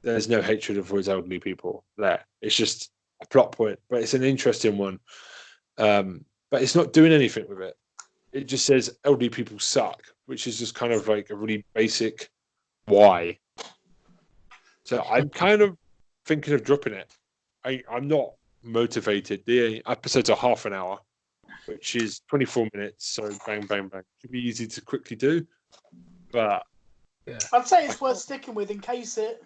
there's no hatred towards elderly people there. It's just a plot point, but it's an interesting one. But it's not doing anything with it. It just says elderly people suck, which is just kind of like a really basic why. So I'm kind of thinking of dropping it. I'm not motivated. The episodes are half an hour, which is 24 minutes. So bang, bang, bang. Should be easy to quickly do. But Yeah. I'd say it's worth sticking with in case it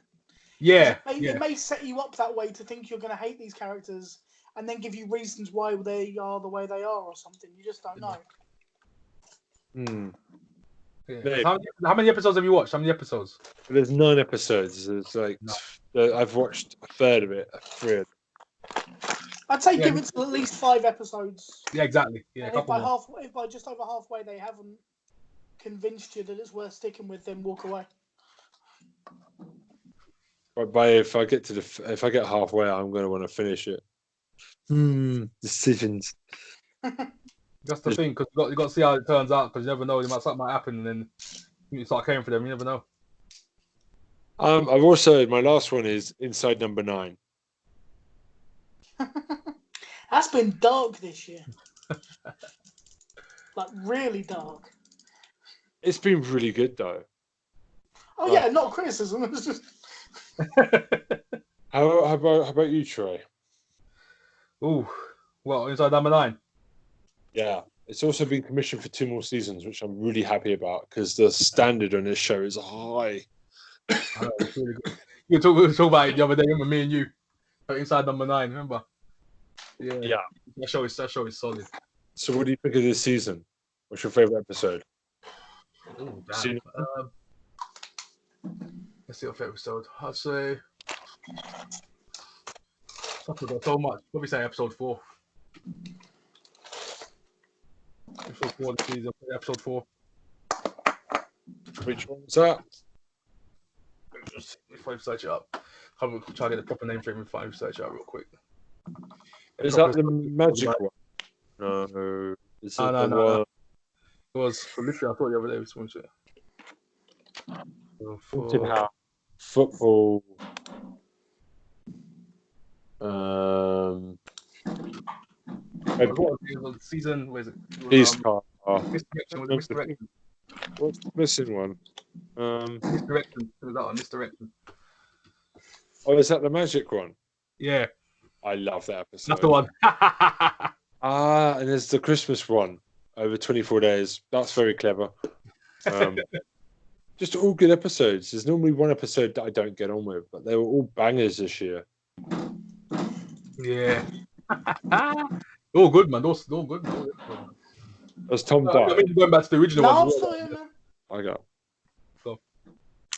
may set you up that way to think you're going to hate these characters and then give you reasons why they are the way they are or something. You just don't know. Yeah. How many episodes have you watched? How many episodes? there's 9 episodes. It's like I've watched a third of it, I'd say give it to at least 5 episodes. Yeah, exactly. Yeah, And if by just over halfway they haven't convinced you that it's worth sticking with, then walk away. But if I get halfway, I'm going to want to finish it. Decisions. That's the thing, because you got to see how it turns out, because you never know, something might happen, and then you start caring for them. You never know. I've also, my last one is Inside Number 9. That's been dark this year. Like, really dark. It's been really good though. Oh yeah, not criticism. It's just How about you, Troy? Ooh, well, Inside Number 9. Yeah, it's also been commissioned for 2 more seasons, which I'm really happy about because the standard on this show is high. I know, it's really good. We were talking about it the other day, remember, me and you, about Inside Number 9, remember? Yeah. That show is solid. So what do you think of this season? What's your favorite episode? Oh, damn. Let's see your favorite episode. I'd say I've got so much. Probably say episode 4. Episode 4 of the season. Episode 4. Which one was that? If I search it up, I'm try to get the proper name for him. If I search it up real quick. Is that the magic one? No. Is it the one? It was literally. I thought the other day was something. Football. Season. Where is it? Misdirection. What's the missing one? Misdirection. It was that one. Misdirection. Oh, is that the magic one? Yeah. I love that episode. That's the one. And there's the Christmas one over 24 days. That's very clever. Just all good episodes. There's normally one episode that I don't get on with, but they were all bangers this year. Yeah. All good, man. Those all good. As Tom died. I mean, going back to the original no, I'm ones. still here, man. I got. Go.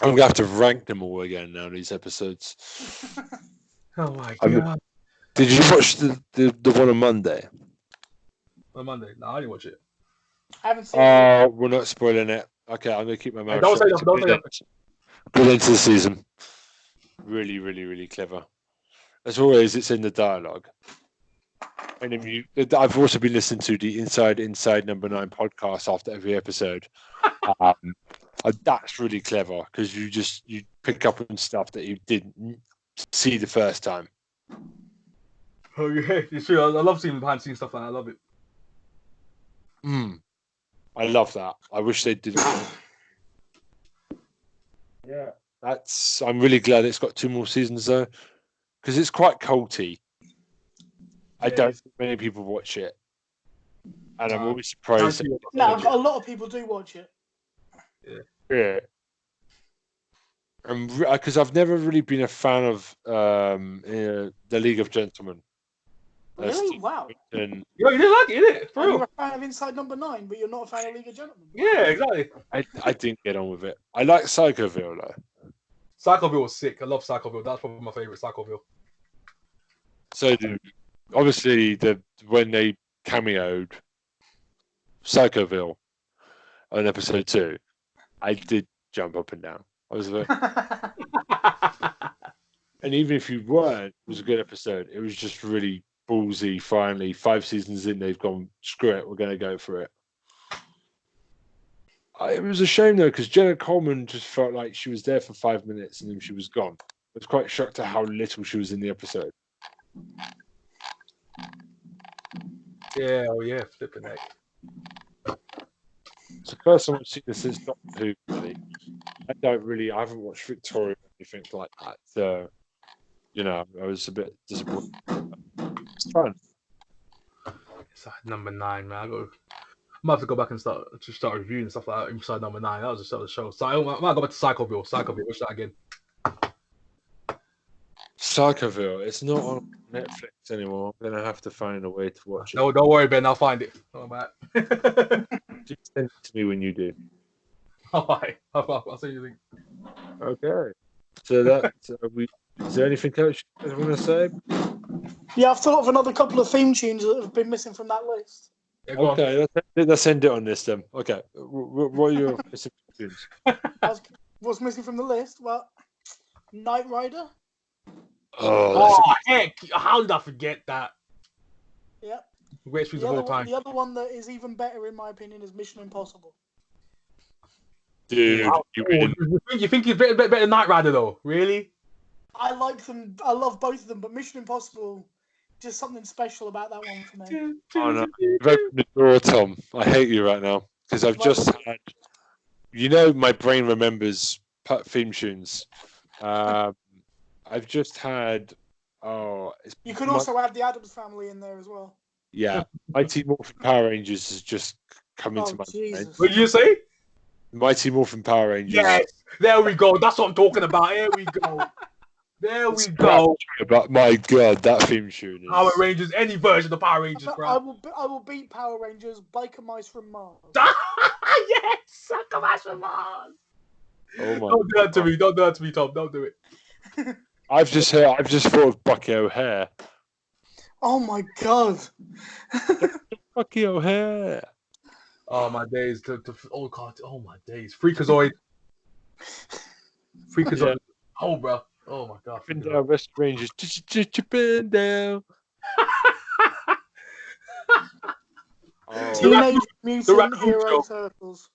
I'm gonna have to rank them all again now. These episodes. Oh my god! Did you watch the one on Monday? On Monday? No, I didn't watch it. I haven't seen it. We're not spoiling it. Okay, I'm gonna keep my mouth Don't shut. say that. Don't say that. Good into the season. Really, really, really clever. As always, it's in the dialogue. And I've also been listening to the Inside Number 9 podcast after every episode. That's really clever because you pick up on stuff that you didn't see the first time. Oh yeah, it's true. I love seeing behind the scenes stuff like that. I love it. I love that. I wish they did it. Yeah. I'm really glad it's got 2 more seasons though, because it's quite culty. I don't think many people watch it, and I'm always surprised. No, a lot of people do watch it. Yeah. Because I've never really been a fan of the League of Gentlemen. Really? Wow. And Yo, you didn't like it, did it? For real? You're a fan of Inside Number 9, but you're not a fan of League of Gentlemen. Yeah, exactly. I didn't get on with it. I like Psychoville though. Psychoville was sick. I love Psychoville. That's probably my favorite Psychoville. So obviously when they cameoed Psychoville on episode 2, I did jump up and down. I was like, and even if you weren't, it was a good episode. It was just really ballsy. Finally, 5 seasons in, they've gone, screw it, we're going to go for it. It was a shame though, because Jenna Coleman just felt like she was there for 5 minutes and then she was gone. I was quite shocked at how little she was in the episode. Yeah, oh yeah, flipping heck. It's the first time I've seen this since Doctor Who. Really. I haven't watched Victoria or anything like that. So, I was a bit disappointed. It's fun. Inside Number 9, man. I might have to go back and start reviewing stuff like that. Inside Number 9, that was just the show. So I might go back to Psychoville. Watch that again. Psychoville. It's not on Netflix anymore. I'm gonna have to find a way to watch it. No, don't worry, Ben. I'll find it. Oh, man. Just send it to me when you do. All right. I'll send you the link. Okay. So that is there anything else you guys want to say? Yeah, I've thought of another couple of theme tunes that have been missing from that list. Yeah, Okay, let's end it on this then. Okay. What are your missing tunes? What's missing from the list? Well, Knight Rider. Oh, heck! How did I forget that? Yep. Great tunes of all time. The other one that is even better, in my opinion, is Mission Impossible. Dude, you think he's better than Knight Rider though? Really? I like them. I love both of them, but Mission Impossible, just something special about that one for me. Oh no, you've opened the door, Tom. I hate you right now because I've just had. My brain remembers theme tunes. I've just had. You could also add the Addams Family in there as well. Yeah, Mighty Morphin Power Rangers has just come into my brain. What did you say? Mighty Morphin Power Rangers. Yes, there we go. That's what I'm talking about. Here we go. There we go. But my God, that theme tune is... Power Rangers, any version of Power Rangers, bro. I will beat Power Rangers, Biker Mice from Mars. Yes, Biker Mice from Mars. Oh my Don't do that to me. Don't do that to me, Tom. Don't do it. I've just thought of Bucky O'Hare. Oh my God. Bucky O'Hare. Oh my days. Oh God. Oh my days. Freakazoid. Yeah. Oh, bro. Oh my God. Been down West Rangers. Been down. Teenage Mutant Hero Turtles.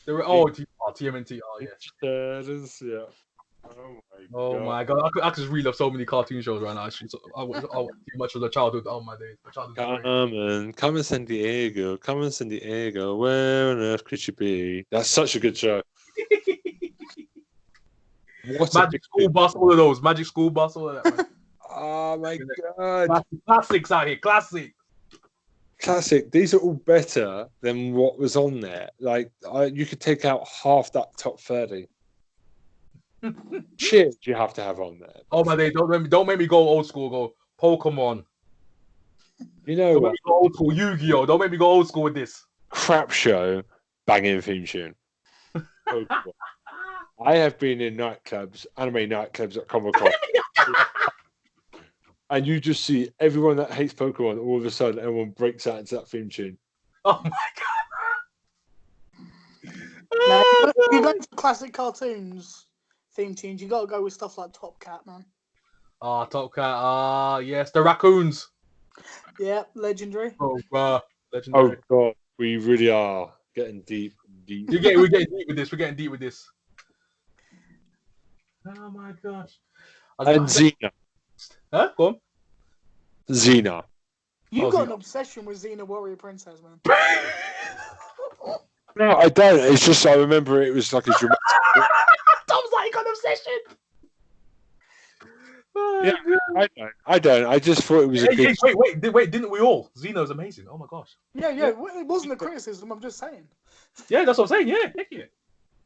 TMNT. Oh yeah. Turtles. Yeah. Oh my God. I could just relive so many cartoon shows right now. I too much of the childhood. Oh my days. Come in San Diego. Come in San Diego. Where on earth could you be? That's such a good show. Magic School Bus, all of those. Magic School Bus, all of that. Man. Oh my God. Classics out here. Classic. These are all better than what was on there. Like, you could take out half that top 30. Shit, you have to have on there. Oh my days. Don't make me go old school. Go Pokemon. You know don't what? Make me go old school. Yu-Gi-Oh. Don't make me go old school with this. Crap show, banging theme tune. Pokemon. I have been in nightclubs, anime nightclubs at Comic-Con. And you just see everyone that hates Pokemon, all of a sudden, everyone breaks out into that theme tune. Oh my God. Now, if you go for classic cartoons theme tunes, you got to go with stuff like Top Cat, man. Top Cat. Yes, the raccoons. Yeah, legendary. Oh, legendary. Oh, God. We really are getting deep. We're getting deep with this. Oh my gosh. And Xena. Huh? Go on. Xena. You've got an obsession with Xena Warrior Princess, man. No, I don't. It's just I remember it was like a dramatic. Tom's like, Yeah, I don't. I just thought it was a good. Hey, wait, didn't we all? Xeno's amazing. Oh my gosh. Yeah. It wasn't a criticism. I'm just saying. Yeah, that's what I'm saying. Yeah, heck yeah.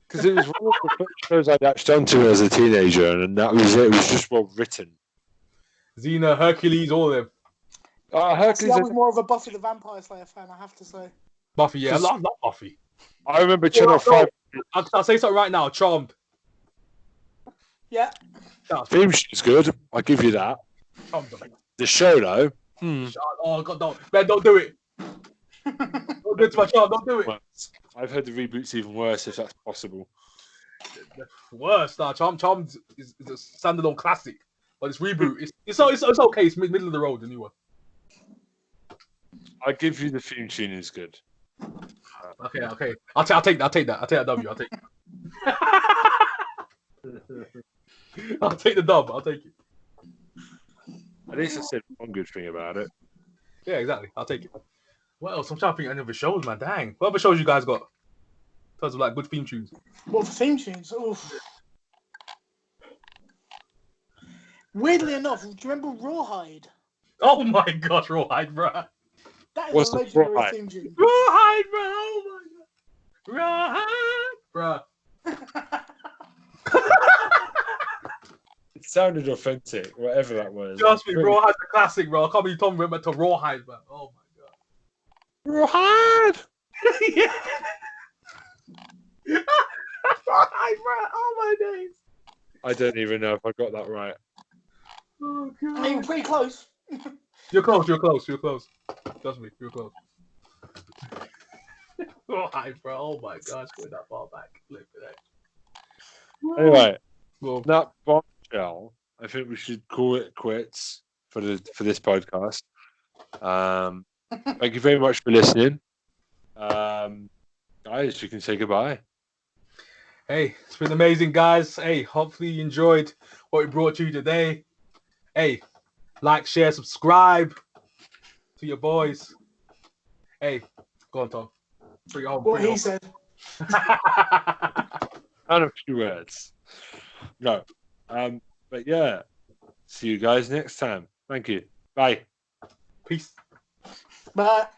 Because it was one of the first shows I latched onto as a teenager, and that was it. It was just well written. Xena, Hercules, all of them. See, I was more of a Buffy the Vampire Slayer fan, I have to say. Buffy, yeah, I love Buffy. I remember Channel 5. I'll say something right now. Charmed. Yeah. Theme sheet's good. I'll give you that. Charmed. The show, though. Oh God, don't, man, don't do it. Don't do it to my child. Don't do it. Well, I've heard the reboot's even worse, if that's possible. Worse, nah. Charmed is a standalone classic, but it's reboot. It's okay. It's middle of the road. The new one. I'll give you the theme tune is good. Okay. I'll take that. I'll take that W. I'll take it. I'll take the dub. I'll take it. At least I said one good thing about it. Yeah, exactly. I'll take it. What else? I'm trying to think of any other shows, man. Dang. What other shows you guys got? In terms of like good theme tunes. What for theme tunes? Oof. Weirdly enough, do you remember Rawhide? Oh my gosh, Rawhide, bruh. That is What's a the legendary Rawhide? theme tune. Rawhide, bruh. Oh my god. Rawhide, bruh. It sounded authentic, whatever that was. Trust me, Rawhide's a classic, bro. I can't believe Tom went to Rawhide, man. Oh my god. Rawhide! Yeah. Rawhide, bro. Oh my days. I don't even know if I got that right. Oh I mean, god. you're pretty close. You're close. Trust me, you're close. Rawhide, bro. Oh my gosh, going that far back. Look at that. Anyway, Well, that bombshell, I think we should call it quits for this podcast. Thank you very much for listening. Guys, you can say goodbye. hey, it's been amazing, guys. Hey, hopefully you enjoyed what we brought you today. Hey, like, share, subscribe to your boys. Hey, go on, Tom. Bring it home. What bring it he said. And a few words. No. But yeah. See you guys next time. Thank you. Bye. Peace. But